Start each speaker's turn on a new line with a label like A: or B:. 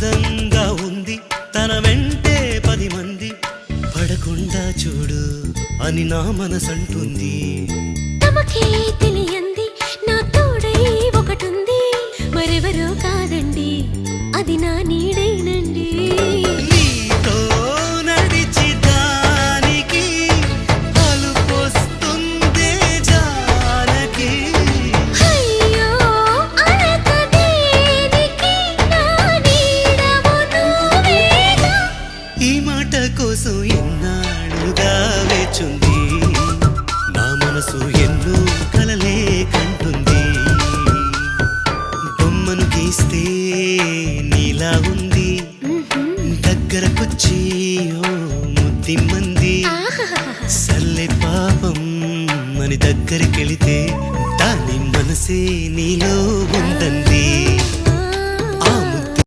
A: అందంగా ఉంది తన వెంటే 10 మంది పడకుండా చూడు అని నా మనసంటుంది.
B: తమకే తెలియంది నా తోడై ఒకటుంది మరెవరో కాదండి అది నా నీడైనండి.
A: నీతో నడిచి దానికి అలుపొస్తుందే జానకి.
B: అయ్యో అనక దేనికి నా నీడవు నువ్వేగా.
A: ఈ మాట కోసం ఎన్నాళ్ళుగా వేచుంది నా మనసు ఎన్నో కలలే కంటుంది. బొమ్మను గీస్తే నీలా ఉంది దగ్గరకొచ్చి ఓ ముద్దిమ్మంది. సల్లే పాపం అని దగ్గరికెళితే దాని మనసే నీలో ఉందంది.